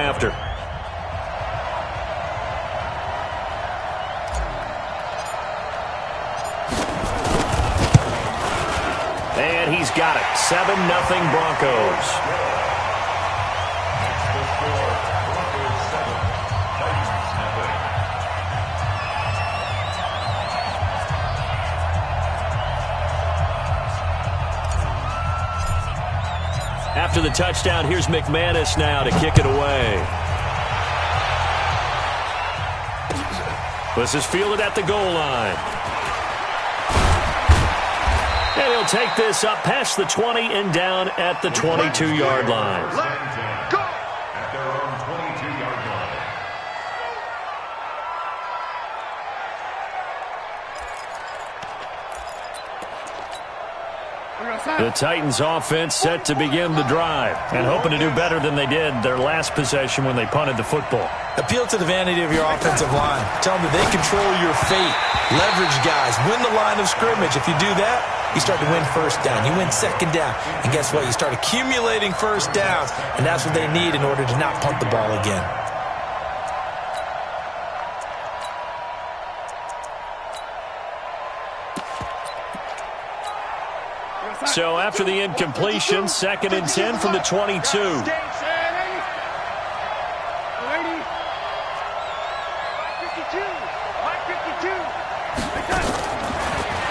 after. And he's got it. 7-0 Broncos. After the touchdown, here's McManus now to kick it away. This is fielded at the goal line. And he'll take this up past the 20 and down at the 22-yard line. Go! At their own 22-yard line. The Titans offense set to begin the drive and hoping to do better than they did their last possession when they punted the football. Appeal to the vanity of your offensive line. Tell them that they control your fate. Leverage guys. Win the line of scrimmage. If you do that, you start to win first down. You win second down. And guess what? You start accumulating first downs. And that's what they need in order to not punt the ball again. So after the incompletion, 2nd and 10 from the 22.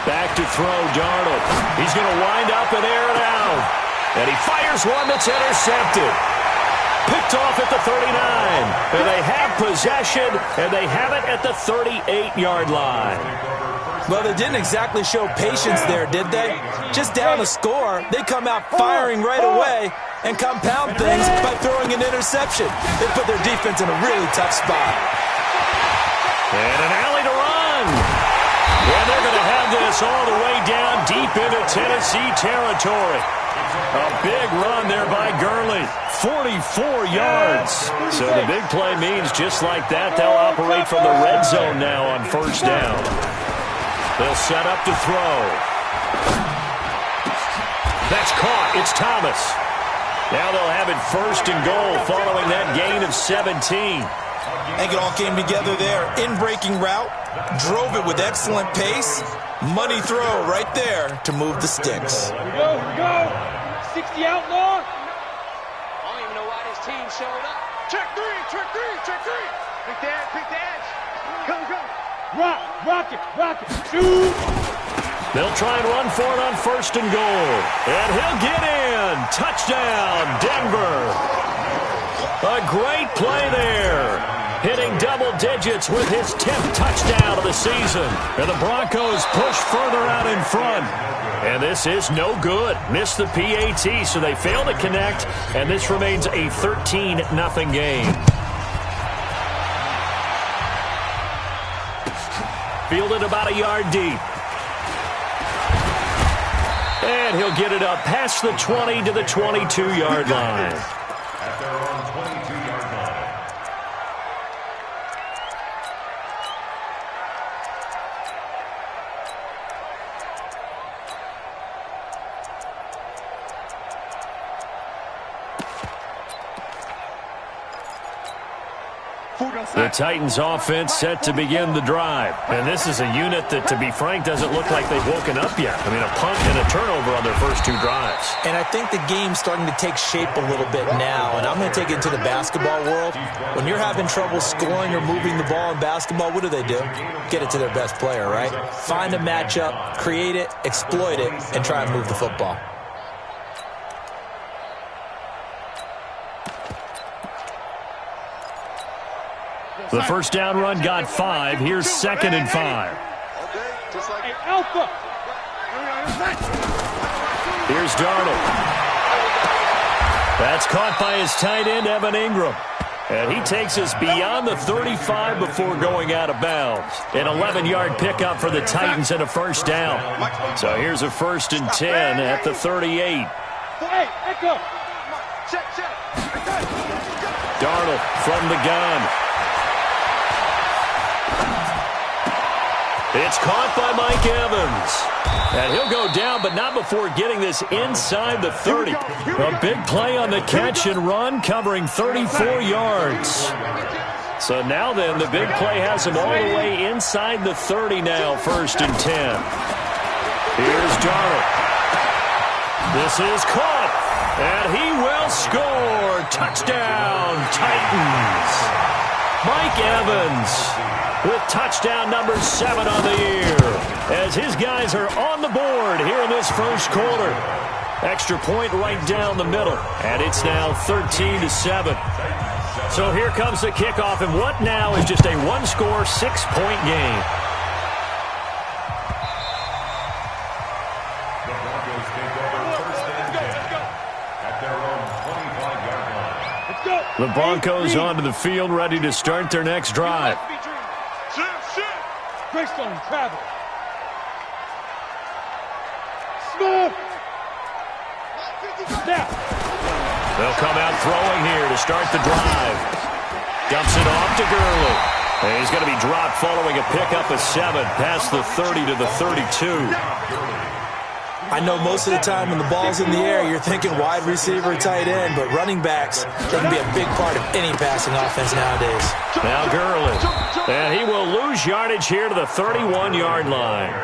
Back to throw, Darnold. He's going to wind up and air it out. And he fires one that's intercepted. Picked off at the 39. And they have possession, and they have it at the 38-yard line. Well, they didn't exactly show patience there, did they? Just down a score, they come out firing right away and compound things by throwing an interception. They put their defense in a really tough spot. And an alley to run. And they're going to have this all the way down deep into Tennessee territory. A big run there by Gurley. 44 yards. So the big play means just like that, they'll operate from the red zone now on first down. They'll set up to throw. That's caught. It's Thomas. Now they'll have it 1st and goal following that gain of 17. I think it all came together there. In-breaking route. Drove it with excellent pace. Money throw right there to move the sticks. Here we go. 60 outlaw. I don't even know why this team showed up. Check three. Pick the edge. Go. Rock it. Shoot. They'll try and run for it on 1st and goal. And he'll get in. Touchdown, Denver. A great play there. Hitting double digits with his 10th touchdown of the season. And the Broncos push further out in front. And this is no good. Missed the PAT, so they fail to connect. And this remains a 13-0 game. Fielded about a yard deep. And he'll get it up past the 20 to the 22-yard line. At their own 22-yard line. The Titans offense set to begin the drive. And this is a unit that, to be frank, doesn't look like they've woken up yet. I mean, a punt and a turnover on their first 2 drives. And I think the game's starting to take shape a little bit now. And I'm going to take it into the basketball world. When you're having trouble scoring or moving the ball in basketball, what do? Get it to their best player, right? Find a matchup, create it, exploit it, and try and move the football. The first down run got 5. Here's 2nd and 5. Hey, Alpha. Here's Darnold. That's caught by his tight end, Evan Ingram. And he takes us beyond the 35 before going out of bounds. An 11-yard pickup for the Titans and a first down. So here's a 1st and 10 at the 38. Hey, Echo. Check. Darnold from the gun. It's caught by Mike Evans. And he'll go down, but not before getting this inside the 30. A big play on the catch and run, covering 34 yards. So now then, the big play has him all the way inside the 30 now, 1st and 10. Here's Darnold. This is caught, and he will score. Touchdown, Titans. Mike Evans with touchdown number 7 on the year, as his guys are on the board here in this first quarter. Extra point right down the middle, and it's now 13-7. So here comes the kickoff, and what now is just a one-score, 6-point game. The Broncos take over 1st and 10 at their own 25-yard line. The Broncos onto the field, ready to start their next drive. Greystone, travel. Smith. Snap. They'll come out throwing here to start the drive. Dumps it off to Gurley. And he's going to be dropped following a pickup of 7 past the 30 to the 32. I know most of the time when the ball's in the air, you're thinking wide receiver, tight end, but running backs can be a big part of any passing offense nowadays. Now Gurley. And he will lose yardage here to the 31-yard line.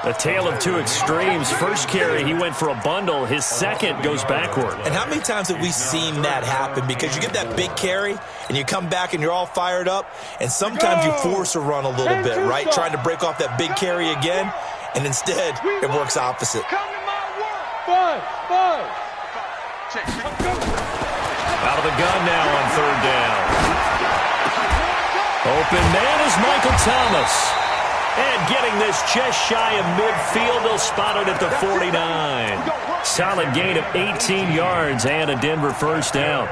A tale of two extremes. First carry, he went for a bundle. His second goes backward. And how many times have we seen that happen? Because you get that big carry, and you come back and you're all fired up, and sometimes you force a run a little bit, right? Trying to break off that big carry again, and instead it works opposite. Five. Out of the gun now on 3rd down. Open man is Michael Thomas. And getting this just shy of midfield, they'll spot it at the 49. Solid gain of 18 yards and a Denver first down.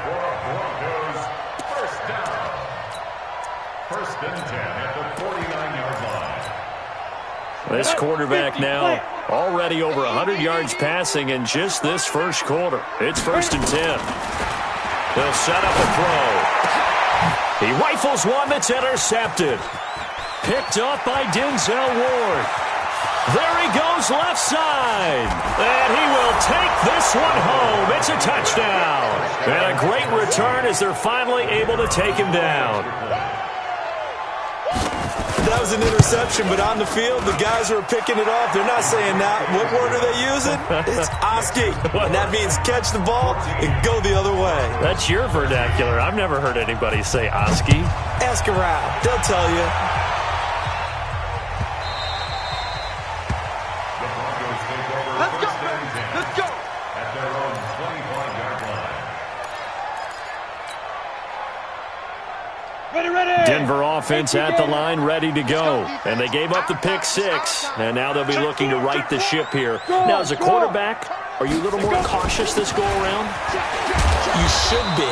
First and 10 at the 49-yard line. This quarterback now already over 100 yards passing in just this first quarter. It's 1st and 10. They'll set up a throw. He rifles one that's intercepted. Picked up by Denzel Ward. There he goes left side. And he will take this one home. It's a touchdown. And a great return as they're finally able to take him down. That was an interception, but on the field, the guys who are picking it off, they're not saying that. What word are they using? It's Oski. And that means catch the ball and go the other way. That's your vernacular. I've never heard anybody say Oski. Ask around. They'll tell you. Denver offense at the line, ready to go. And they gave up the pick 6, and now they'll be looking to right the ship here. Now, as a quarterback, are you a little more cautious this go-around? You should be,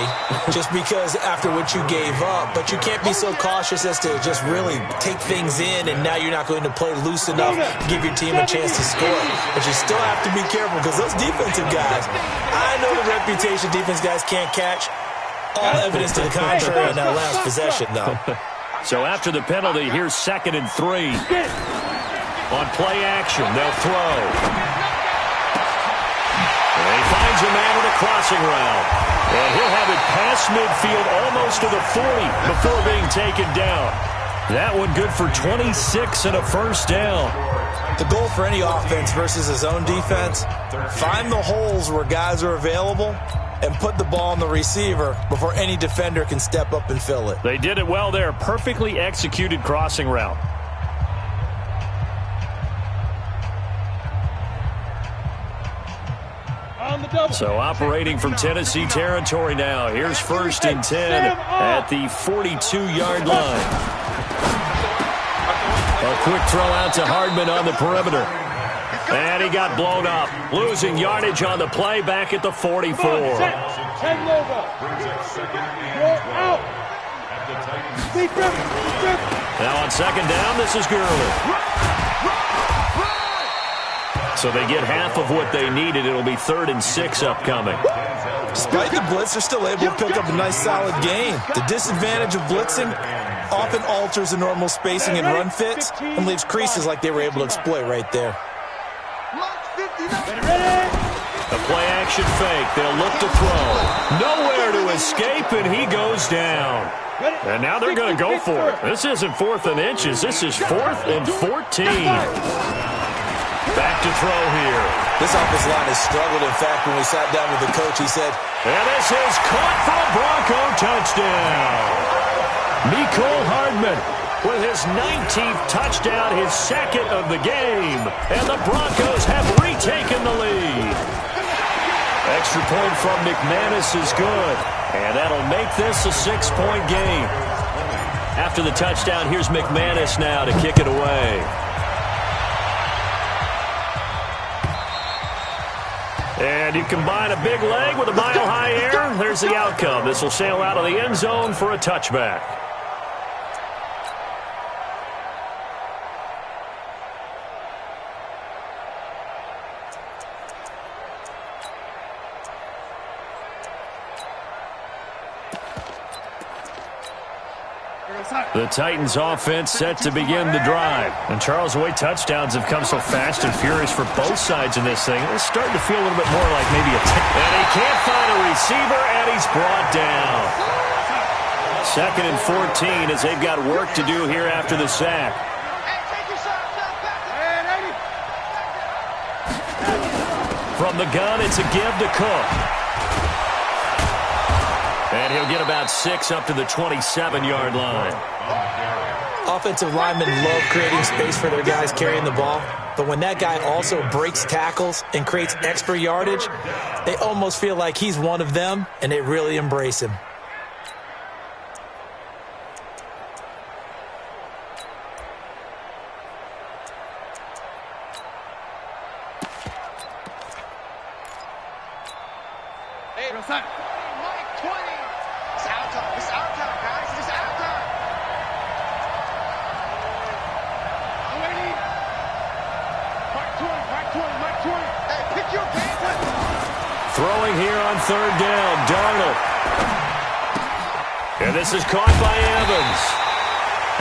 just because after what you gave up. But you can't be so cautious as to just really take things in, and now you're not going to play loose enough to give your team a chance to score. But you still have to be careful, because those defensive guys, I know the reputation defense guys can't catch. All evidence to the contrary in that last possession, though. So after the penalty, here's 2nd and 3. On play action, they'll throw. And he finds a man with a crossing route. And he'll have it past midfield almost to the 40 before being taken down. That one good for 26 and a first down. The goal for any offense versus his own defense, find the holes where guys are available and put the ball on the receiver before any defender can step up and fill it. They did it well there. Perfectly executed crossing route. So operating from Tennessee territory now. Here's 1st and 10 at the 42-yard line. A quick throw out to Hardman on the perimeter. And he got blown up. Losing yardage on the play back at the 44. Now on 2nd down, this is Gurley. So they get half of what they needed. It'll be 3rd and 6 upcoming. Despite the blitz, they're still able to pick up a nice solid gain. The disadvantage of blitzing often alters the normal spacing and run fits and leaves creases like they were able to exploit right there. A play-action fake. They'll look to throw. Nowhere to escape, and he goes down. And now they're going to go for it. This isn't 4th and inches. This is 4th and 14. Back to throw here. This offensive line has struggled. In fact, when we sat down with the coach, he said, and this is caught for a Bronco touchdown. Mecole Hardman with his 19th touchdown, his 2nd of the game. And the Broncos have retaken the lead. Extra point from McManus is good. And that'll make this a 6-point game. After the touchdown, here's McManus now to kick it away. And you combine a big leg with a mile-high air, there's the outcome. This will sail out of the end zone for a touchback. The Titans offense set to begin the drive. And Charles, the way touchdowns have come so fast and furious for both sides in this thing, it's starting to feel a little bit more like maybe a and he can't find a receiver, and he's brought down. 2nd and 14 as they've got work to do here after the sack. From the gun, it's a give to Cook. And he'll get about 6 up to the 27-yard line. Offensive linemen love creating space for their guys carrying the ball, but when that guy also breaks tackles and creates extra yardage, they almost feel like he's one of them, and they really embrace him. Throwing here on 3rd down, Darnold. And this is caught by Evans.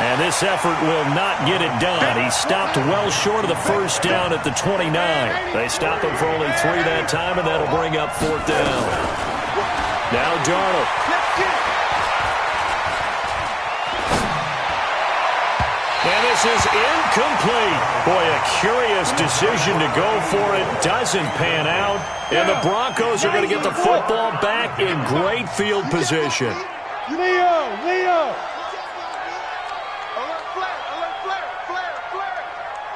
And this effort will not get it done. He stopped well short of the 1st down at the 29. They stop him for only 3 that time, and that'll bring up 4th down. Now Darnold. And this is incomplete. Boy, a curious decision to go for it. Doesn't pan out. And the Broncos are going to get the football back in great field position. Leo.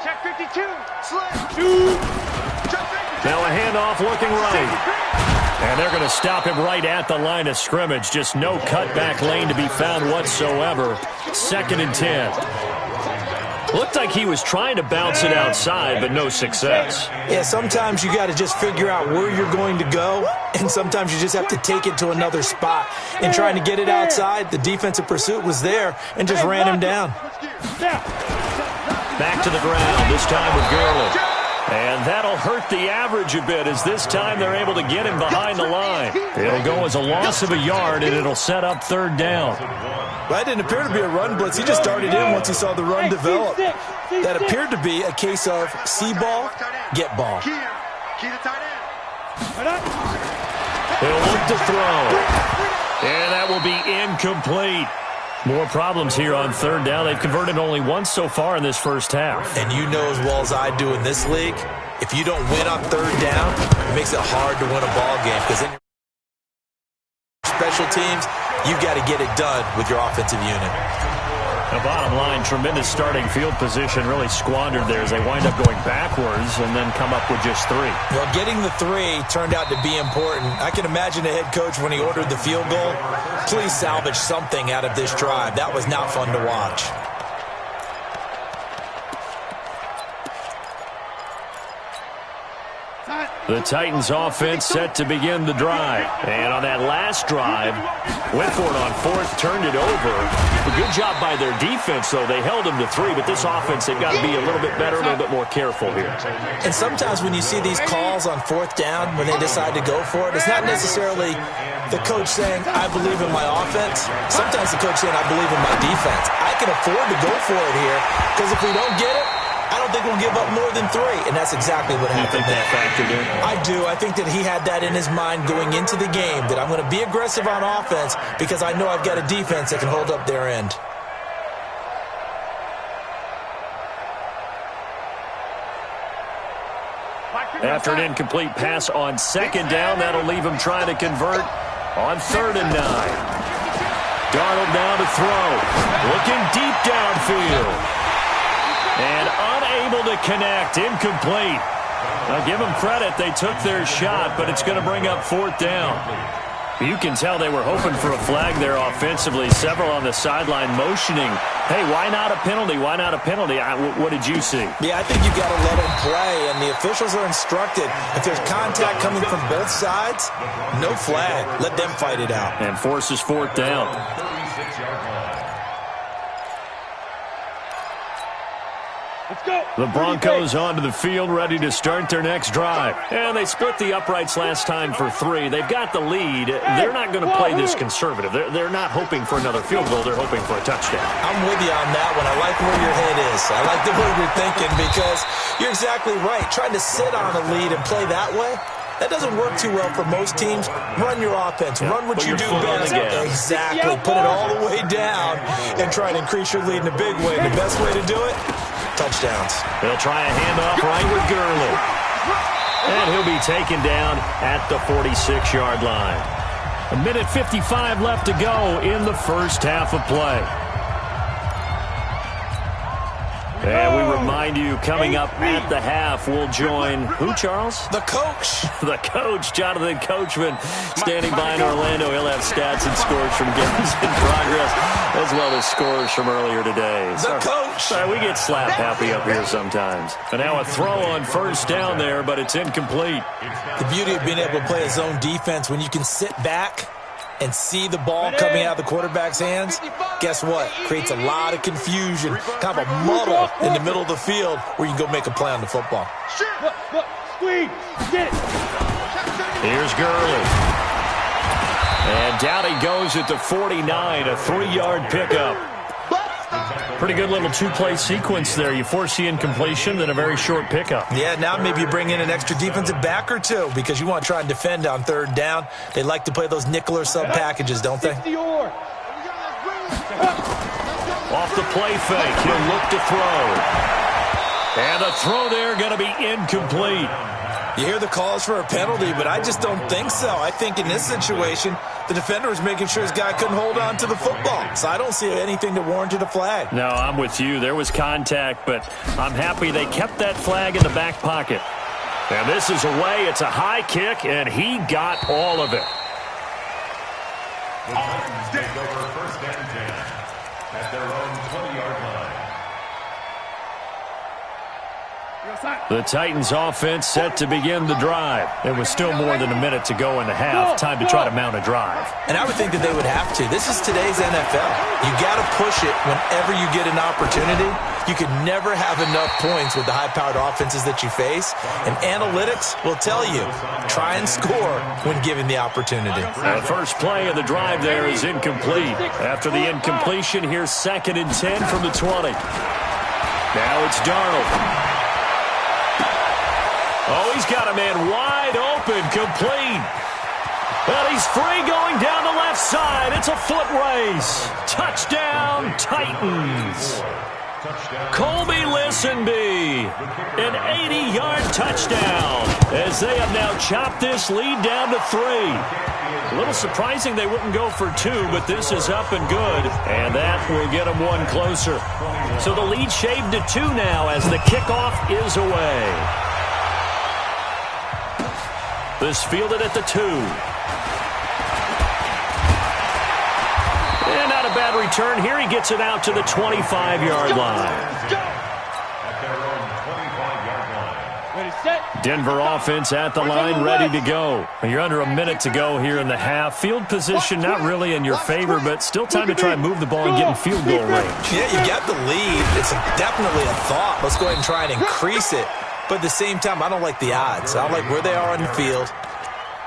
Check 52. Now a handoff looking right. And they're going to stop him right at the line of scrimmage. Just no cutback lane to be found whatsoever. 2nd and 10. Looked like he was trying to bounce it outside, but no success. Yeah, sometimes you got to just figure out where you're going to go, and sometimes you just have to take it to another spot. And trying to get it outside, the defensive pursuit was there and just ran him down. Back to the ground, this time with Gurley. And that'll hurt the average a bit as this time they're able to get him behind the line. It'll go as a loss of a yard, and it'll set up 3rd down. That didn't appear to be a run blitz. He just darted in once he saw the run develop. That appeared to be a case of see ball, get ball. He'll look to throw. And that will be incomplete. More problems here on 3rd down. They've converted only once so far in this 1st half. And you know as well as I do in this league, if you don't win on 3rd down, it makes it hard to win a ball game because in special teams, you've got to get it done with your offensive unit. The bottom line, tremendous starting field position, really squandered there as they wind up going backwards and then come up with just 3. Well, getting the 3 turned out to be important. I can imagine the head coach when he ordered the field goal. Please salvage something out of this drive. That was not fun to watch. The Titans offense set to begin the drive. And on that last drive, went for it on 4th, turned it over. A good job by their defense, though. They held them to 3, but this offense, they've got to be a little bit better, a little bit more careful here. And sometimes when you see these calls on 4th down, when they decide to go for it, it's not necessarily the coach saying, I believe in my offense. Sometimes the coach saying, I believe in my defense. I can afford to go for it here because if we don't get it, I don't think we'll give up more than 3, and that's exactly what happened. You think that factored in? I do. I think that he had that in his mind going into the game, that I'm going to be aggressive on offense because I know I've got a defense that can hold up their end. After an incomplete pass on second down, that'll leave him trying to convert on 3rd and 9. Darnold now to throw. Looking deep downfield. And unable to connect. Incomplete. Now give them credit. They took their shot, but it's going to bring up 4th down. You can tell they were hoping for a flag there offensively. Several on the sideline motioning, hey, why not a penalty? Why not a penalty? What did you see? Yeah, I think you've got to let them play, and the officials are instructed. If there's contact coming from both sides, no flag. Let them fight it out. And forces 4th down. 36-yard line. Let's go. The Broncos onto the field, ready to start their next drive. And they split the uprights last time for 3. They've got the lead. They're not going to play this conservative. They're not hoping for another field goal. They're hoping for a touchdown. I'm with you on that one. I like where your head is. I like the way you're thinking because you're exactly right. Trying to sit on a lead and play that way, that doesn't work too well for most teams. Run your offense. Run what you do best. Exactly. Put it all the way down and try and increase your lead in a big way. The best way to do it, touchdowns. They'll try a handoff right with Gurley. And he'll be taken down at the 46-yard line. 1:55 left to go in the first half of play. And we remind you, coming up at the half, we'll join who, Charles? The coach. The coach, Jonathan Coachman, standing by in Orlando. He'll have stats and scores from games in progress, as well as scores from earlier today. The coach. Sorry, we get slap happy up here sometimes. And now a throw on 1st down there, but it's incomplete. The beauty of being able to play a zone defense, when you can sit back and see the ball coming out of the quarterback's hands, guess what? Creates a lot of confusion, kind of a muddle in the middle of the field where you can go make a play on the football. Squeeze. Get it. Here's Gurley. And down he goes at the 49, a 3-yard pickup. Pretty good little 2-play sequence there. You force the incompletion, then a very short pickup. Yeah, now maybe you bring in an extra defensive back or 2 because you want to try and defend on 3rd down. They like to play those nickel or sub packages, don't they? Off the play fake, he'll look to throw. And the throw there going to be incomplete. You hear the calls for a penalty, but I just don't think so. I think in this situation, the defender was making sure his guy couldn't hold on to the football. So I don't see anything that warranted a flag. No, I'm with you. There was contact, but I'm happy they kept that flag in the back pocket. And this is away. It's a high kick, and he got all of it. The Titans take over 1st and 10 at their own 20-yard line. The Titans offense set to begin the drive. There was still more than a minute to go in the half. Time to try to mount a drive. And I would think that they would have to. This is today's NFL. You got to push it whenever you get an opportunity. You can never have enough points with the high-powered offenses that you face. And analytics will tell you, try and score when given the opportunity. The first play of the drive there is incomplete. After the incompletion, here's 2nd and 10 from the 20. Now it's Darnold. Oh, he's got a man wide open, complete. Well, he's free going down the left side. It's a foot race. Touchdown, Titans. Colby Listenby, an 80-yard touchdown as they have now chopped this lead down to 3. A little surprising they wouldn't go for 2, but this is up and good, and that will get them 1 closer. So the lead shaved to 2 now as the kickoff is away. This fielded at the 2. And not a bad return here. He gets it out to the 25-yard line. Denver offense at the line, ready to go. You're under a minute to go here in the half. Field position not really in your favor, but still time to try and move the ball and get in field goal range. Yeah, you got the lead. It's definitely a thought. Let's go ahead and try and increase it. But at the same time, I don't like the odds. I don't like where they are on the field.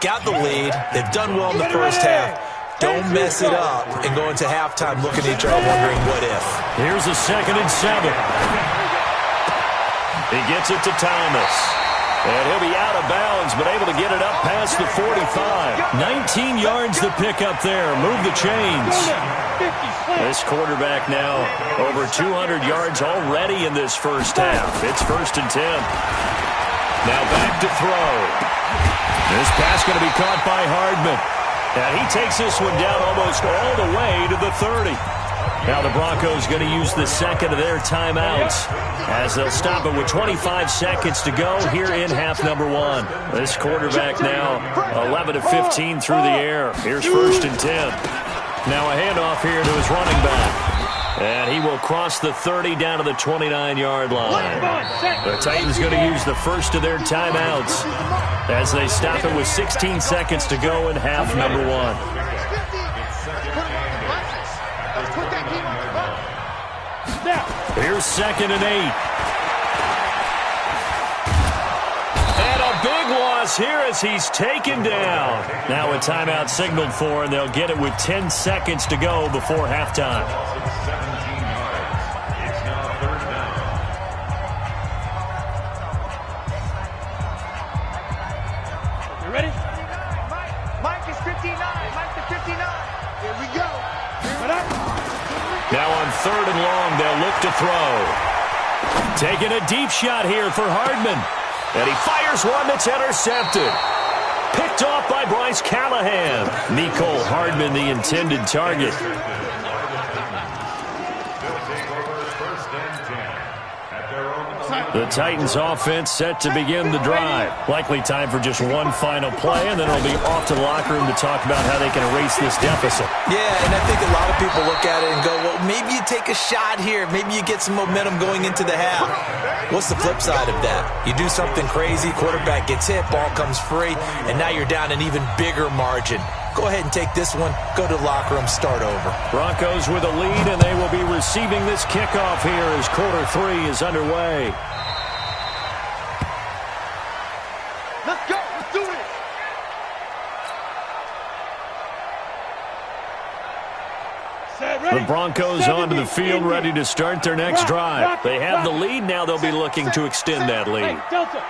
Got the lead. They've done well in the first half. Don't mess it up and go into halftime looking at each other wondering what if. Here's a 2nd and 7. He gets it to Thomas. And he'll be out of bounds, but able to get it up past the 45. 19 yards to pick up there. Move the chains. This quarterback now over 200 yards already in this first half. It's 1st and 10. Now back to throw. This pass going to be caught by Hardman. And he takes this one down almost all the way to the 30. Now the Broncos going to use the second of their timeouts as they'll stop it with 25 seconds to go here in half number 1. This quarterback now 11 of 15 through the air. Here's 1st and 10. Now a handoff here to his running back. And he will cross the 30 down to the 29-yard line. The Titans going to use the first of their timeouts as they stop it with 16 seconds to go in half number 1. Here's 2nd and 8. And a big loss here as he's taken down. Now a timeout signaled for, and they'll get it with 10 seconds to go before halftime. It's now 3rd down. You ready? Mike is 59. Mike to 59. Here we go. Now on 3rd and long, they'll look to throw. Taking a deep shot here for Hardman. And he fires one that's intercepted. Picked off by Bryce Callahan. Mecole Hardman, the intended target. The Titans offense set to begin the drive. Likely time for just one final play, and then it'll be off to the locker room to talk about how they can erase this deficit. Yeah, and I think a lot of people look at it and go, well, maybe you take a shot here. Maybe you get some momentum going into the half. What's the flip side of that? You do something crazy, quarterback gets hit, ball comes free, and now you're down an even bigger margin. Go ahead and take this one, go to the locker room, start over. Broncos with a lead, and they will be receiving this kickoff here as quarter 3 is underway. Let's go. Let's do it. The Broncos onto the field, ready to start their next drive. They have the lead. Now they'll be looking to extend that lead.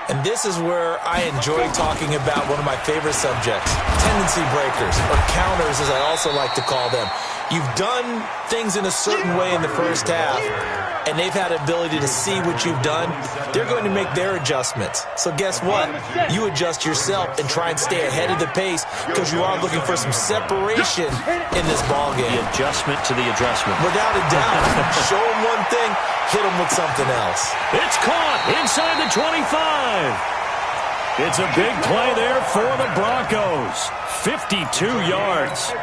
And this is where I enjoy talking about one of my favorite subjects, tendency breakers, or counters as I also like to call them. You've done things in a certain way in the first half, and they've had the ability to see what you've done. They're going to make their adjustments. So guess what? You adjust yourself and try and stay ahead of the pace because you are looking for some separation in this ballgame. The adjustment to the adjustment. Without a doubt. Show them one thing, hit them with something else. It's caught inside the 25. It's a big play there for the Broncos. 52 yards.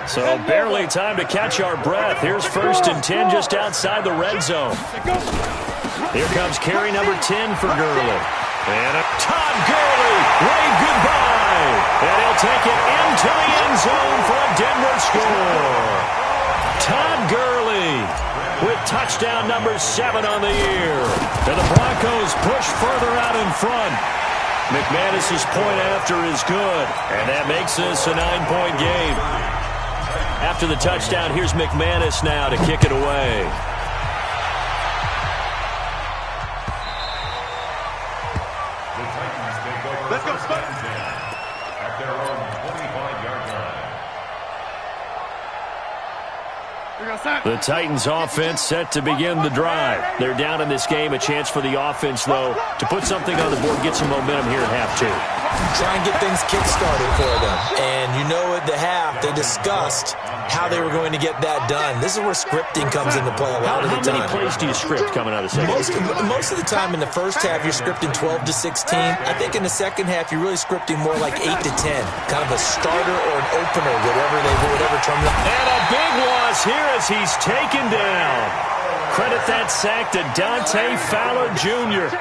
So barely time to catch our breath. Here's 1st and 10 just outside the red zone. Here comes carry number 10 for Gurley. And Todd Gurley waved goodbye. And he'll take it into the end zone for a Denver score. Todd Gurley with touchdown number 7 on the year. And the Broncos push further out in front. McManus's point after is good. And that makes this a 9-point game. After the touchdown, here's McManus now to kick it away. The Titans take over. Let's go, at their own 25-yard line. The Titans offense set to begin the drive. They're down in this game. A chance for the offense, though, to put something on the board, get some momentum here at half 2. Try and get things kick-started for them. And you know at the half, they discussed how they were going to get that done. This is where scripting comes into play a lot of the time. How many plays do you script coming out of the second? Most of the time in the first half, you're scripting 12 to 16. I think in the second half, you're really scripting more like 8 to 10. Kind of a starter or an opener, whatever term. And a big loss here as he's taken down. Credit that sack to Dante Fowler Jr.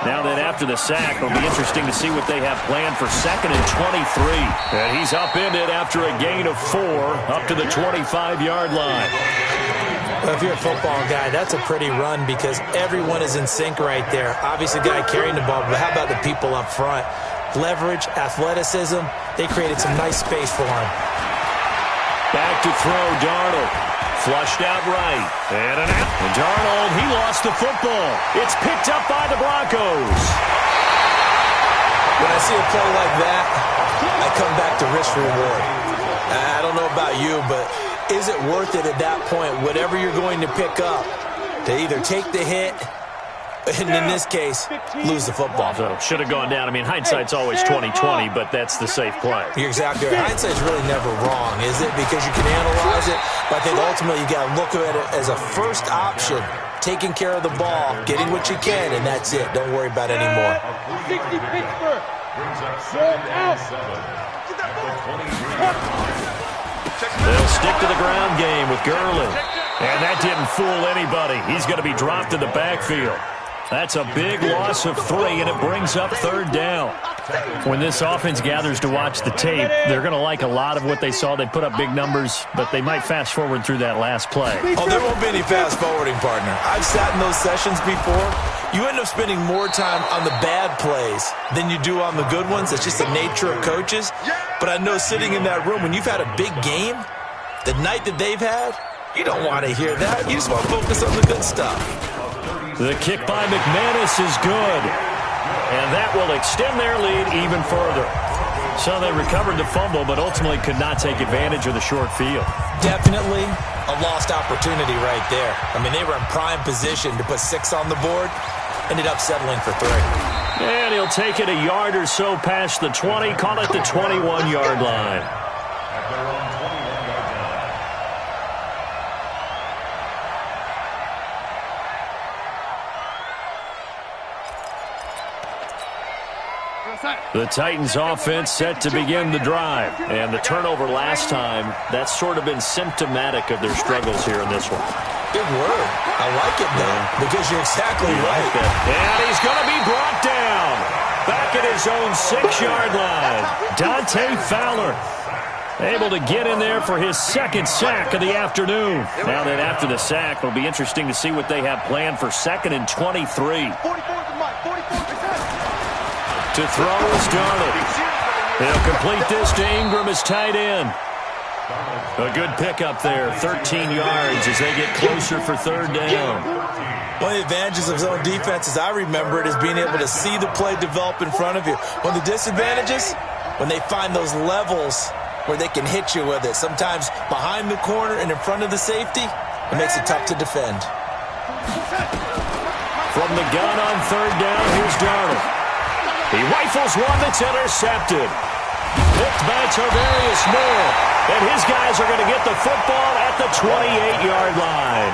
Now then, after the sack, it'll be interesting to see what they have planned for 2nd and 23. And he's upended after a gain of 4 up to the 25-yard line. Well, if you're a football guy, that's a pretty run because everyone is in sync right there. Obviously, the guy carrying the ball, but how about the people up front? Leverage, athleticism, they created some nice space for him. Back to throw, Darnold. Flushed out right. And an out. And Darnold, he lost the football. It's picked up by the Broncos. When I see a play like that, I come back to risk reward. I don't know about you, but is it worth it at that point, whatever you're going to pick up, to either take the hit, and in this case, lose the football? So, should have gone down. I mean, hindsight's always 20/20, but that's the safe play. You're exactly right. Hindsight's really never wrong, is it? Because you can analyze it, but I think ultimately you got to look at it as a first option, taking care of the ball, getting what you can, and that's it. Don't worry about it anymore. 60 Pittsburgh. They'll stick to the ground game with Gurley. And that didn't fool anybody. He's going to be dropped in the backfield. That's a big loss of 3, and it brings up 3rd down. When this offense gathers to watch the tape, they're going to like a lot of what they saw. They put up big numbers, but they might fast forward through that last play. Oh, there won't be any fast forwarding, partner. I've sat in those sessions before. You end up spending more time on the bad plays than you do on the good ones. It's just the nature of coaches. But I know sitting in that room, when you've had a big game, the night that they've had, you don't want to hear that. You just want to focus on the good stuff. The kick by McManus is good. And that will extend their lead even further. So they recovered the fumble, but ultimately could not take advantage of the short field. Definitely a lost opportunity right there. I mean, they were in prime position to put 6 on the board. Ended up settling for 3. And he'll take it a yard or so past the 20, call it the 21-yard line. The Titans offense set to begin the drive. And the turnover last time, that's sort of been symptomatic of their struggles here in this one. Good word. I like it, though, because you're exactly right. And he's going to be brought down. Back at his own 6-yard line. Dante Fowler able to get in there for his 2nd sack of the afternoon. Now then, after the sack, it'll be interesting to see what they have planned for 2nd and 23. To throw is Darnold. He'll complete this to Ingram as tight end. A good pickup there, 13 yards as they get closer for 3rd down. One of the advantages of zone defense, as I remember it, is being able to see the play develop in front of you. One of the disadvantages, when they find those levels where they can hit you with it, sometimes behind the corner and in front of the safety, it makes it tough to defend. From the gun on 3rd down, here's Darnold. He rifles one that's intercepted. Picked by Tarvarius Moore. And his guys are going to get the football at the 28-yard line.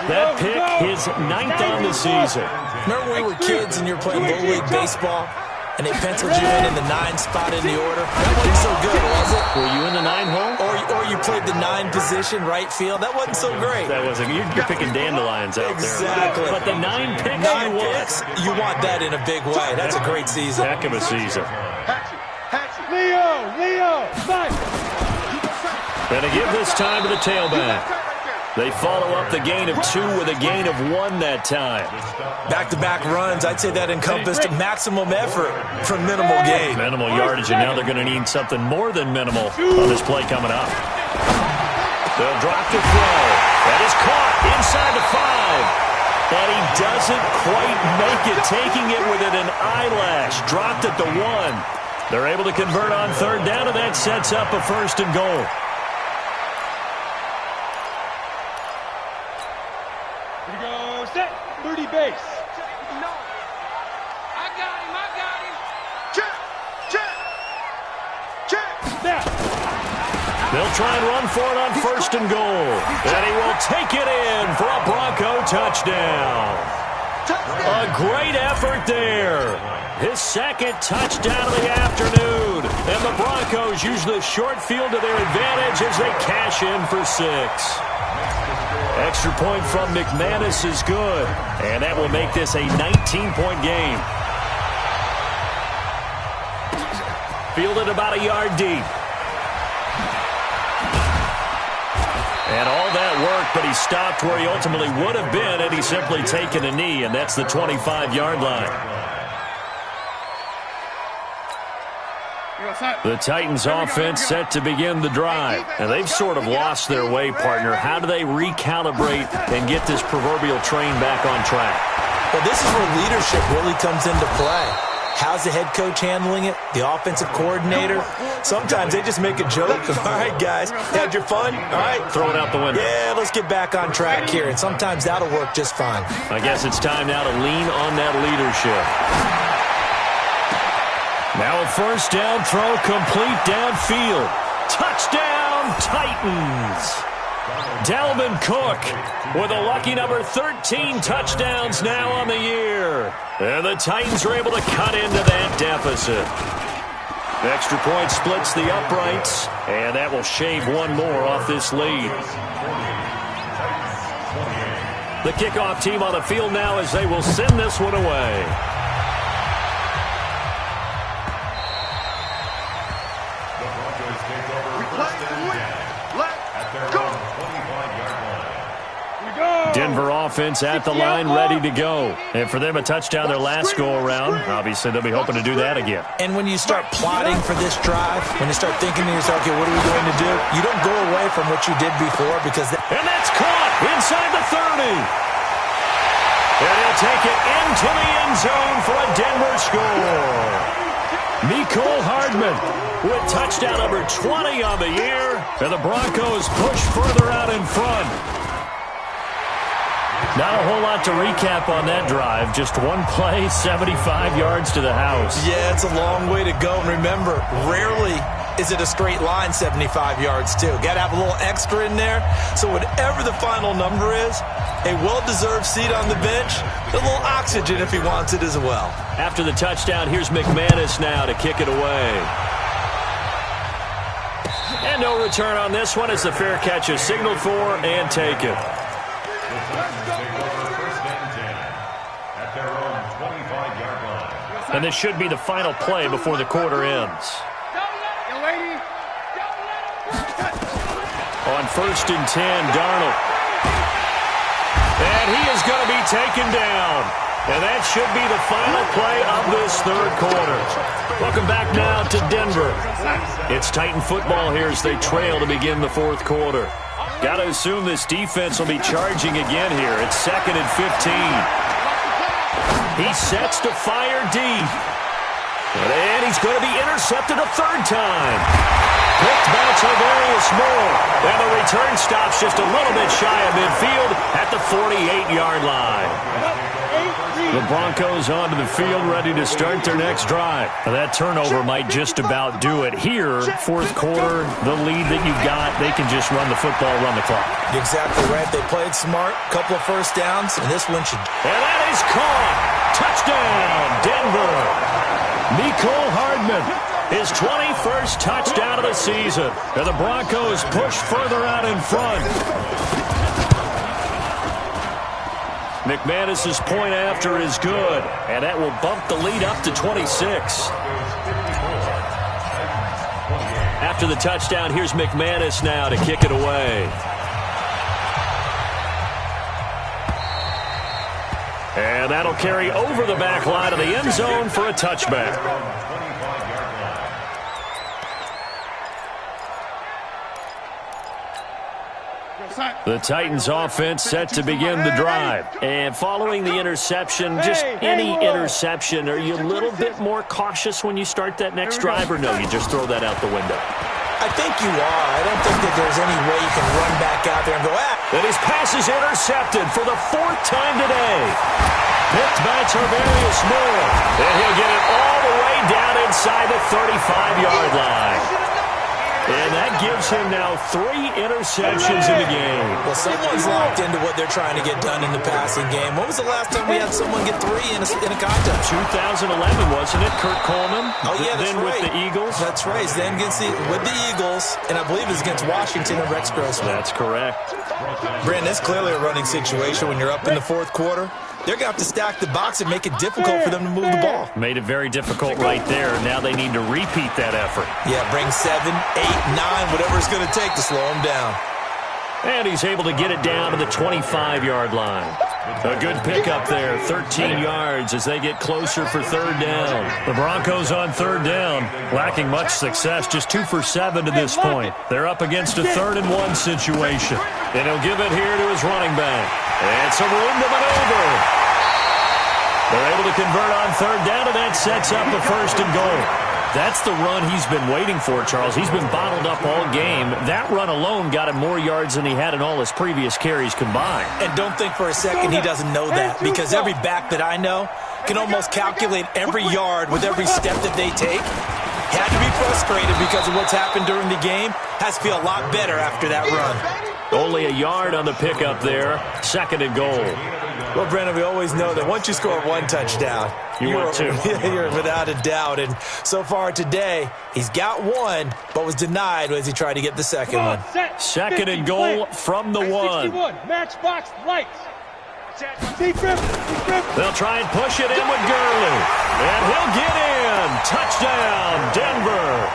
That pick, his 9th on the season. Remember when we were kids and you were playing Little League Baseball, and they penciled you in the 9 spot in the order? That wasn't so good, was it? Were you in the 9 hole? Or you played the 9 position, right field? That wasn't so great. That wasn't. You're picking dandelions out exactly. there. But the 9 picks, 9 picks, you want that in a big way. That's a great season. Heck of a season. Leo, Mike. And to give this time to the tailback. They follow up the gain of 2 with a gain of 1 that time. Back-to-back runs, I'd say that encompassed maximum effort for minimal gain. Minimal yardage, and now they're going to need something more than minimal on this play coming up. They'll drop to throw. That is caught inside the 5. And he doesn't quite make it, taking it with an eyelash. Dropped at the 1. They're able to convert on 3rd down, and that sets up a 1st and goal. Booty base. No. I got him. Check. Now. They'll try and run for it on 1st and goal. And he will take it in for a Bronco touchdown. A great effort there. His 2nd touchdown of the afternoon. And the Broncos use the short field to their advantage as they cash in for 6. Extra point from McManus is good. And that will make this a 19-point game. Fielded about a yard deep. And all that work, but he stopped where he ultimately would have been had he simply taken a knee, and that's the 25-yard line. The Titans offense set to begin the drive. And they've sort of lost their way, partner. How do they recalibrate and get this proverbial train back on track? Well, this is where leadership really comes into play. How's the head coach handling it? The offensive coordinator? Sometimes they just make a joke. All right, guys, had your fun? All right. Throw it out the window. Yeah, let's get back on track here. And sometimes that'll work just fine. I guess it's time now to lean on that leadership. Now a first down throw complete downfield. Touchdown, Titans. Dalvin Cook with a lucky number 13 touchdowns now on the year. And the Titans are able to cut into that deficit. Extra point splits the uprights, and that will shave one more off this lead. The kickoff team on the field now as they will send this one away. Denver offense at the line, ready to go. And for them, a touchdown their last go-around. Obviously, they'll be hoping to do that again. And when you start plotting for this drive, when you start thinking to yourself, okay, what are we going to do? You don't go away from what you did before because... And that's caught inside the 30. And he'll take it into the end zone for a Denver score. Nicole Hardman with touchdown number 20 on the year. And the Broncos push further out in front. Not a whole lot to recap on that drive. Just one play, 75 yards to the house. Yeah, it's a long way to go. And remember, rarely is it a straight line 75 yards, too. Got to have a little extra in there. So whatever the final number is, a well-deserved seat on the bench, a little oxygen if he wants it as well. After the touchdown, here's McManus now to kick it away. And no return on this one as the fair catch is signaled for and taken. And this should be the final play before the quarter ends. On 1st and 10, Darnold. And he is going to be taken down. And that should be the final play of this third quarter. Welcome back now to Denver. It's Titan football here as they trail to begin the fourth quarter. Got to assume this defense will be charging again here. It's 2nd and 15. He sets to fire deep. And he's going to be intercepted a third time. Picked by Tarvarius Moore. And the return stops just a little bit shy of midfield at the 48-yard line. The Broncos onto the field ready to start their next drive. That turnover might just about do it. Here, fourth quarter, the lead that you've got, they can just run the football, run the clock. Exactly right. They played smart, couple of first downs, and this one should... And that is caught. Touchdown, Denver. Nicole Hardman, his 21st touchdown of the season. And the Broncos push further out in front. McManus's point after is good, and that will bump the lead up to 26. After the touchdown, here's McManus now to kick it away. And that'll carry over the back line of the end zone for a touchback. The Titans offense set to begin the drive. And following the interception, just any interception, are you a little bit more cautious when you start that next drive, or no, you just throw that out the window? I think you are. I don't think that there's any way you can run back out there and go, And his pass is intercepted for the 4th time today. Picked by Tarvarius Moore. And he'll get it all the way down inside the 35-yard line. And that gives him now 3 interceptions in the game. Well, someone's locked into what they're trying to get done in the passing game. When was the last time we had someone get 3 in a contest? 2011, wasn't it? Kurt Coleman. Oh, yeah, that's then right. With the Eagles. That's right. Then with the Eagles, and I believe it's against Washington and Rex Grossman. That's correct. Brandon, it's clearly a running situation when you're up in the fourth quarter. They're going to have to stack the box and make it difficult for them to move the ball. Made it very difficult right there. Now they need to repeat that effort. Yeah, bring 7, 8, 9, whatever it's going to take to slow them down. And he's able to get it down to the 25-yard line. A good pickup there, 13 yards as they get closer for third down. The Broncos on third down, lacking much success, just 2 for 7 to this point. They're up against a 3rd-and-1 situation. And he'll give it here to his running back. And some room to maneuver. They're able to convert on third down, and that sets up a 1st and goal. That's the run he's been waiting for, Charles. He's been bottled up all game. That run alone got him more yards than he had in all his previous carries combined. And don't think for a second he doesn't know that, because every back that I know can almost calculate every yard with every step that they take. Had to be frustrated because of what's happened during the game. Has to feel a lot better after that run. Only a yard on the pickup there. 2nd and goal. Well, Brandon, we always know that once you score 1 touchdown, you're without a doubt. And so far today, he's got 1, but was denied as he tried to get the 2nd one. 2nd and goal from the 1. Matchbox lights. They'll try and push it in with Gurley. And he'll get in. Touchdown, Denver.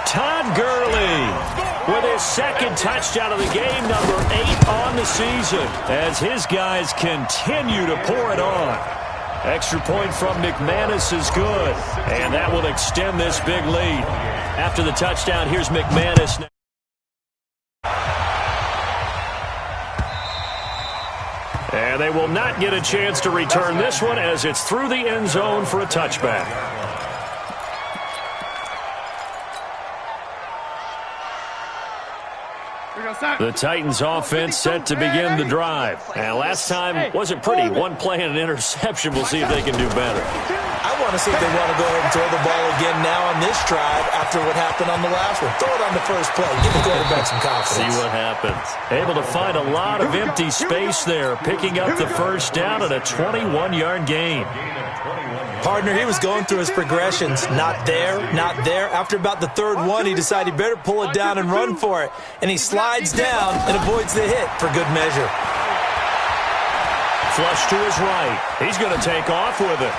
Todd Gurley with his 2nd touchdown of the game, number 8 on the season, as his guys continue to pour it on. Extra point from McManus is good, and that will extend this big lead. After the touchdown, here's McManus. And they will not get a chance to return this one as it's through the end zone for a touchback. The Titans offense set to begin the drive. And last time wasn't pretty. 1 play and an interception. We'll see if they can do better. I want to see if they want to go ahead and throw the ball again now on this drive after what happened on the last one. Throw it on the first play. Give the quarterback some confidence. See what happens. Able to find a lot of empty space there, picking up the 1st down at a 21-yard gain. Partner, he was going through his progressions. Not there, not there. After about the 3rd one, he decided he better pull it down and run for it. And he slides down and avoids the hit for good measure. Flush to his right. He's going to take off with it.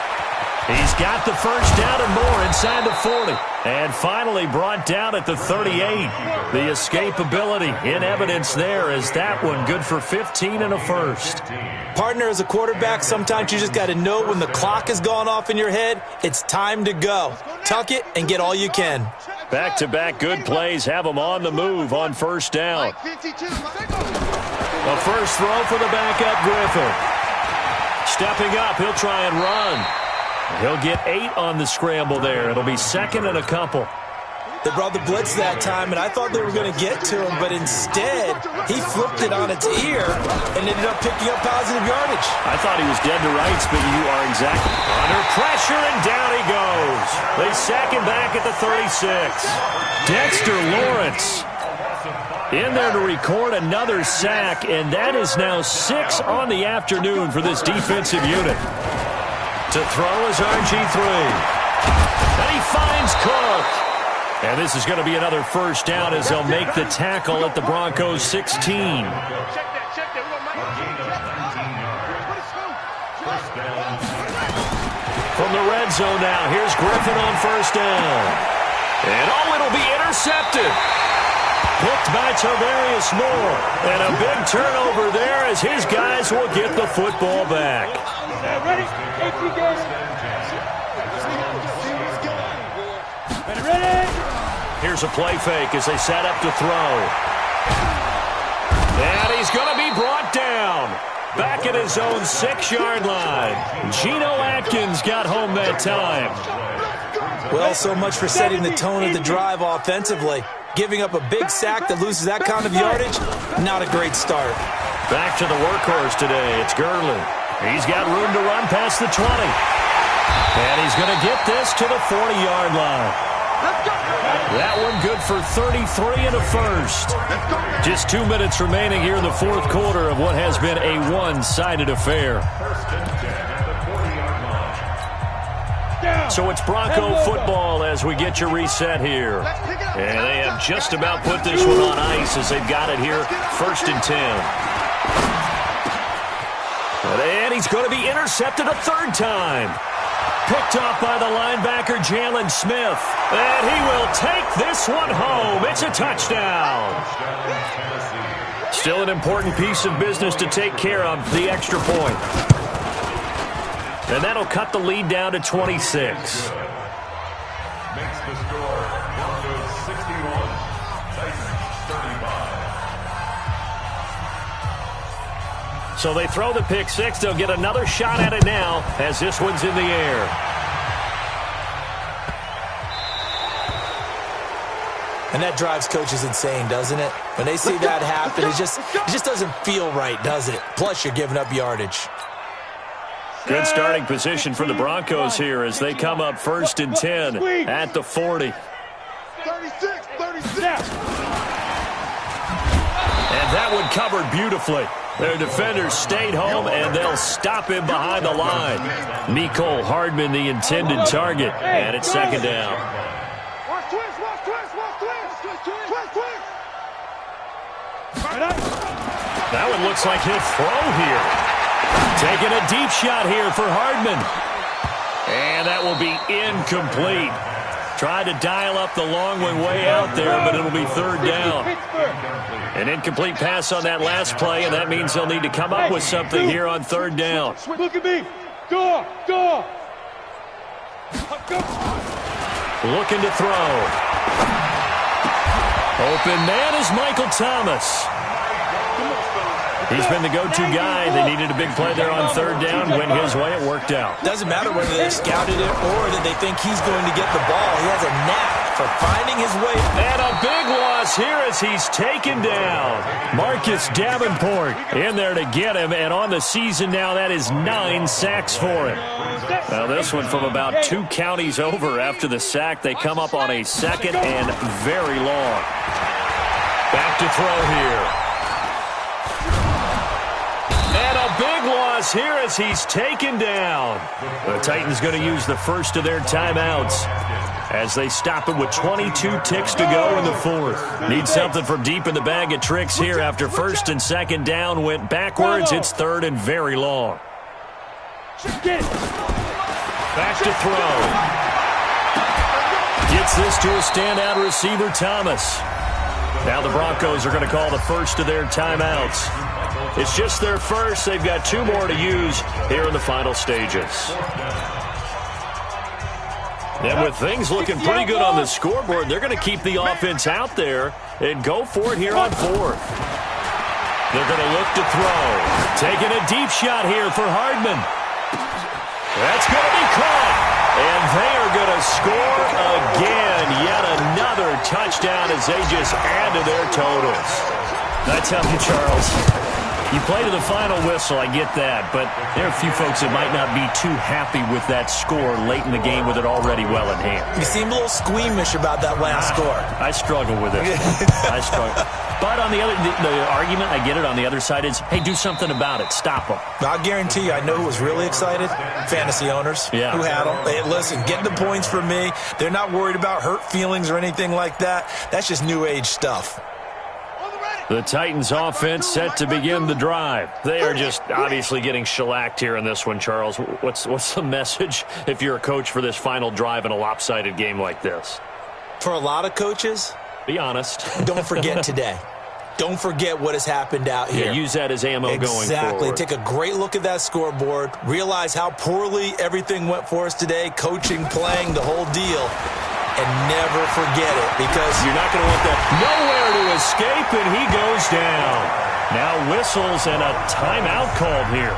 He's got the 1st down and more inside the 40. And finally brought down at the 38. The escapability in evidence there as that one good for 15 and a 1st. Partner, as a quarterback, sometimes you just got to know when the clock has gone off in your head, it's time to go. Tuck it and get all you can. Back-to-back good plays have them on the move on 1st down. A first throw for the backup Griffin. Stepping up, he'll try and run. He'll get 8 on the scramble there. It'll be 2nd and a couple. They brought the blitz that time, and I thought they were going to get to him, but instead, he flipped it on its ear and ended up picking up positive yardage. I thought he was dead to rights, but you are exactly under pressure, and down he goes. They sack him back at the 36. Dexter Lawrence in there to record another sack, and that is now 6 on the afternoon for this defensive unit. To throw is RG3. And he finds Cook. And this is going to be another 1st down as they'll make the tackle at the Broncos 16. From the red zone now, here's Griffin on 1st down. And it'll be intercepted. Picked by Tavarius Moore. And a big turnover there as his guys will get the football back. Ready? Ready? Here's a play fake as they set up to throw. And he's going to be brought down. Back at his own 6-yard line. Geno Atkins got home that time. Well, so much for setting the tone of the drive offensively. Giving up a big sack that loses that kind of yardage, not a great start. Back to the workhorse today. It's Gurley. He's got room to run past the 20. And he's going to get this to the 40-yard line. That one good for 33 and a 1st. Just 2 minutes remaining here in the 4th quarter of what has been a one-sided affair. So it's Bronco football as we get you reset here. And they have just about put this one on ice as they've got it here, 1st and 10. And he's going to be intercepted a 3rd time. Picked off by the linebacker, Jalen Smith. And he will take this one home. It's a touchdown. Still an important piece of business to take care of, the extra point. And that'll cut the lead down to 26. Makes the score Broncos 61, Titans 35. So they throw the pick six. They'll get another shot at it now as this one's in the air. And that drives coaches insane, doesn't it? When they see that happen, it just doesn't feel right, does it? Plus, you're giving up yardage. Good starting position for the Broncos here as they come up 1st and 10 at the 40. 36. And that one covered beautifully. Their defenders stayed home, and they'll stop him behind the line. Mecole Hardman, the intended target, and it's 2nd down. That one looks like he'll throw here. Taking a deep shot here for Hardman. And that will be incomplete. Tried to dial up the long one way out there, but it'll be 3rd down. An incomplete pass on that last play, and that means they'll need to come up with something here on 3rd down. Look at me. Door. Looking to throw. Open man is Michael Thomas. He's been the go-to guy. They needed a big play there on 3rd down. Went his way. It worked out. Doesn't matter whether they scouted it or that they think he's going to get the ball. He has a knack for finding his way. And a big loss here as he's taken down. Marcus Davenport in there to get him. And on the season now, that is 9 sacks for him. Now this one from about 2 counties over after the sack. They come up on a 2nd and very long. Back to throw here. And a big loss here as he's taken down. The Titans going to use the first of their timeouts as they stop it with 22 ticks to go in the 4th. Need something from deep in the bag of tricks here after 1st and 2nd down went backwards. It's 3rd and very long. Back to throw. Gets this to a standout receiver, Thomas. Now the Broncos are going to call the first of their timeouts. It's just their first. They've got 2 more to use here in the final stages. And with things looking pretty good on the scoreboard, they're going to keep the offense out there and go for it here on 4th. They're going to look to throw. Taking a deep shot here for Hardman. That's going to be caught. And they are going to score again. Yet another touchdown as they just add to their totals. I tell you, Charles, you play to the final whistle, I get that, but there are a few folks that might not be too happy with that score late in the game with it already well in hand. You seem a little squeamish about that last score. I struggle with it. I struggle. But on the argument, I get it, on the other side is, hey, do something about it. Stop them. I'll guarantee you, I know who was really excited. Fantasy owners who had them. Hey, listen, get the points from me. They're not worried about hurt feelings or anything like that. That's just new age stuff. The Titans offense set to begin the drive. They are just obviously getting shellacked here in this one, Charles. What's the message if you're a coach for this final drive in a lopsided game like this? For a lot of coaches, be honest. Don't forget today. Don't forget what has happened out here. Yeah, use that as ammo going forward. Exactly. Take a great look at that scoreboard. Realize how poorly everything went for us today. Coaching, playing, the whole deal. And never forget it, because you're not going to want that. Nowhere to escape, and he goes down. Now whistles and a timeout called here.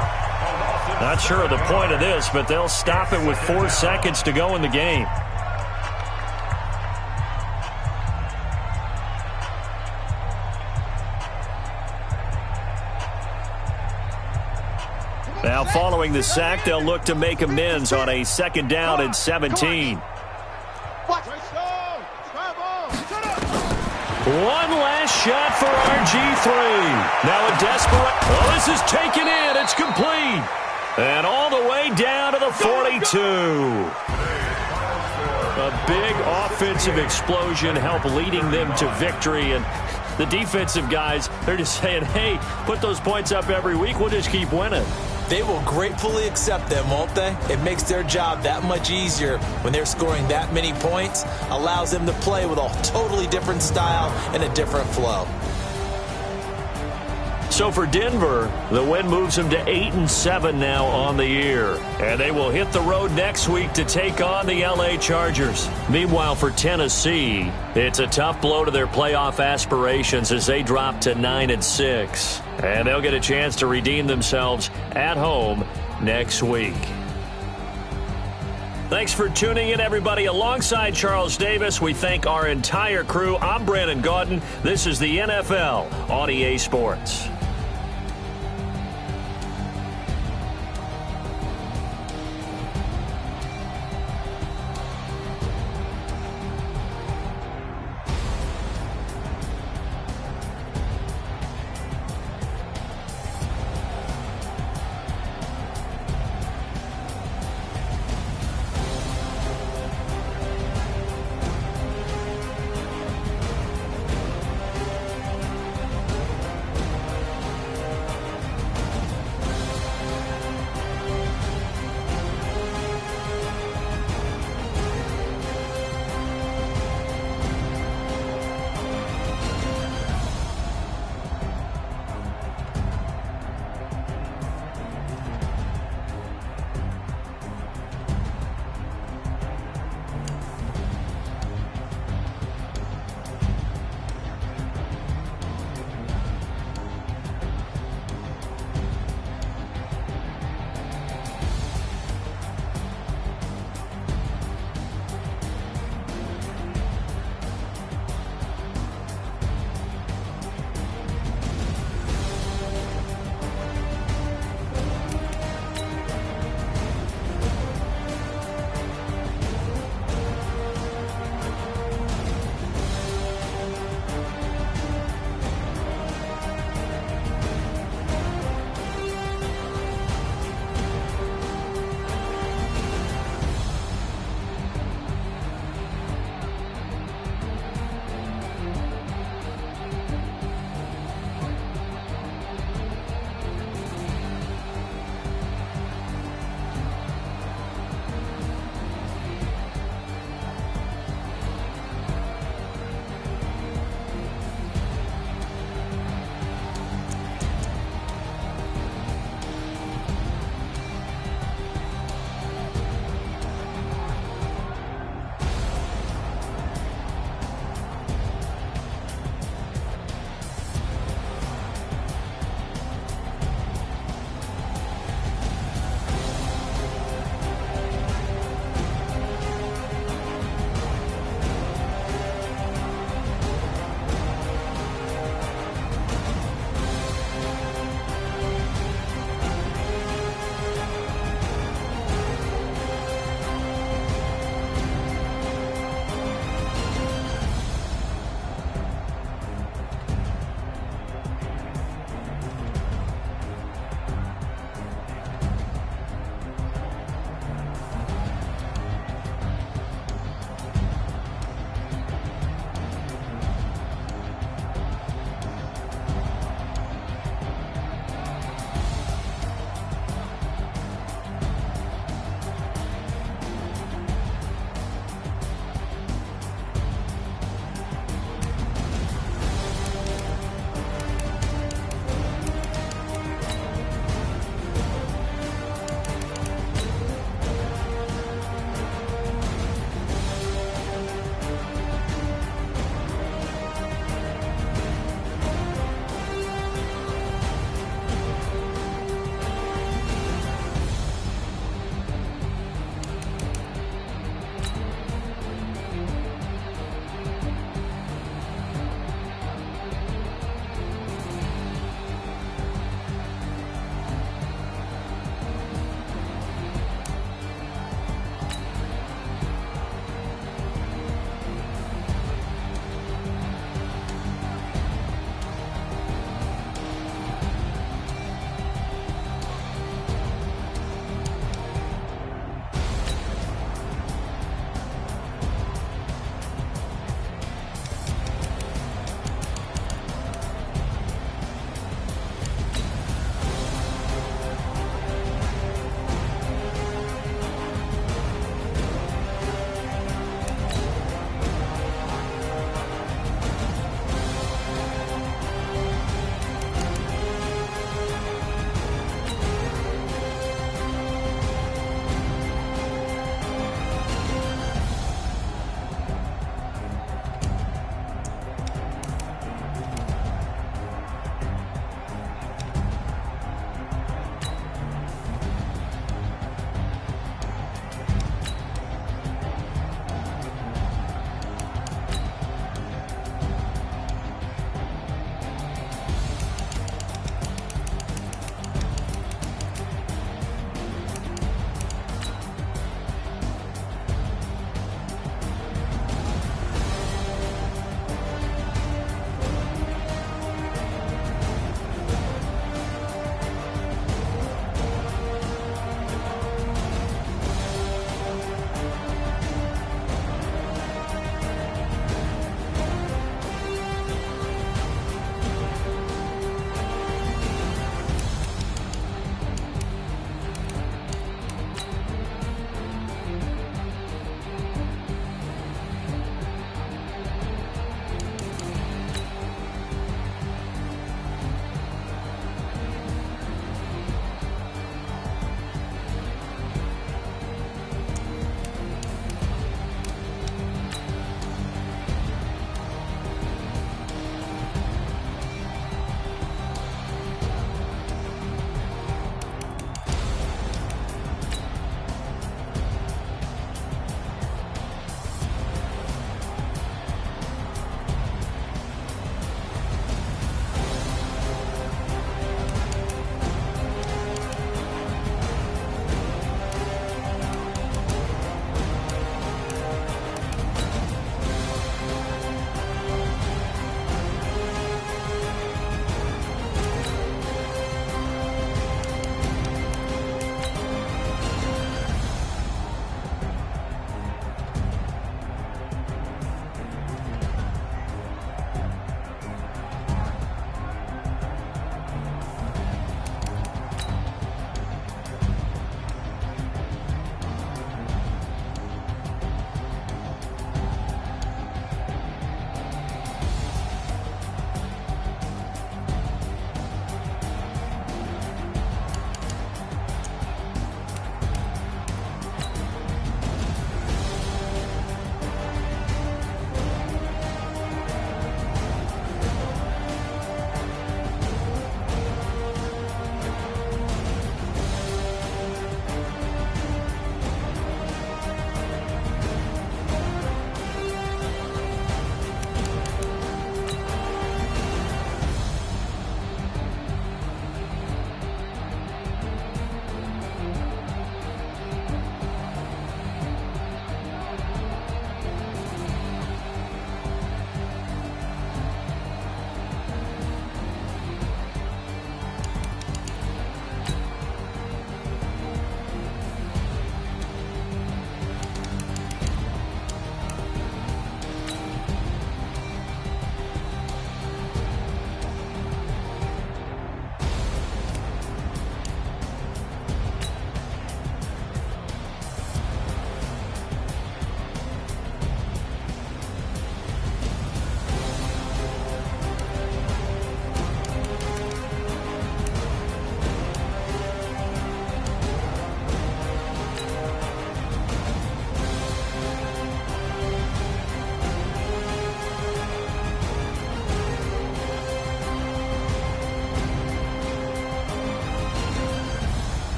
Not sure of the point of this, but they'll stop it with 4 seconds to go in the game. Now following the sack, they'll look to make amends on a 2nd down and 17. One last shot for RG3. Now a desperate. Oh, this is taken in. It's complete. And all the way down to the 42. A big offensive explosion helped leading them to victory. And the defensive guys, they're just saying, hey, put those points up every week. We'll just keep winning. They will gratefully accept them, won't they? It makes their job that much easier when they're scoring that many points. Allows them to play with a totally different style and a different flow. So for Denver, the win moves them to 8-7 now on the year. And they will hit the road next week to take on the L.A. Chargers. Meanwhile, for Tennessee, it's a tough blow to their playoff aspirations as they drop to 9-6. And they'll get a chance to redeem themselves at home next week. Thanks for tuning in, everybody. Alongside Charles Davis, we thank our entire crew. I'm Brandon Gaudin. This is the NFL on EA Sports.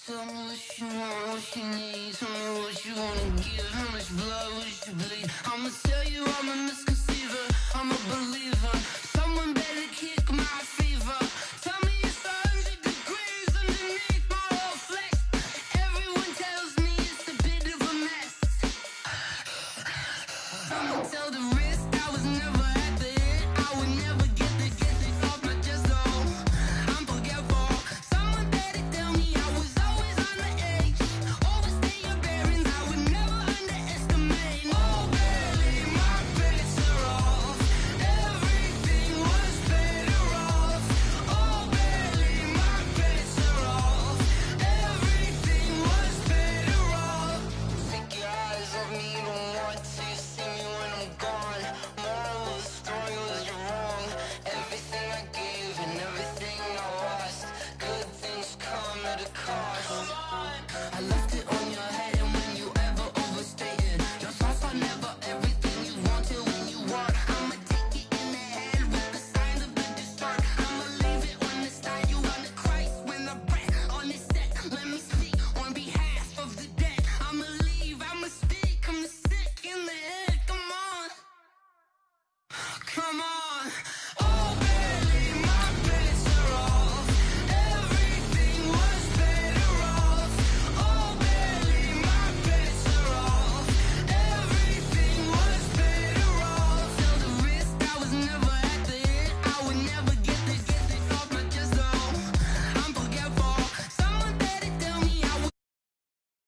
Tell me what you want, what you need. Tell me what you wanna give. How much blood would you bleed? I'ma tell you I'm a misconceiver. I'm a believer. Someone better kick my fever. Tell me it's 100 degrees underneath my whole flesh. Everyone tells me it's a bit of a mess. Someone tell the wrist I was never at the hit. I would never get this off my chest though. I'm forgetful. Someone better tell me I was always on the edge. Overstay your bearings, I would never underestimate. Oh baby, my credits are off. Everything was better off. Oh baby, my credits are off. Everything was better off. Take your eyes off me, you don't want to see me when I'm gone. Moral of the story was you're wrong. Everything I gave and everything I lost. Good things come at a cost. I left it on your head, and when you ever overstated, your thoughts are never everything you wanted when you want. I'ma take it in the head with the signs of the distort. I'ma leave it on the side. You on the Christ when the breath on this set. Let me speak on behalf of the dead. I'ma leave, I'ma speak. I'm sick in the head. Come on. Come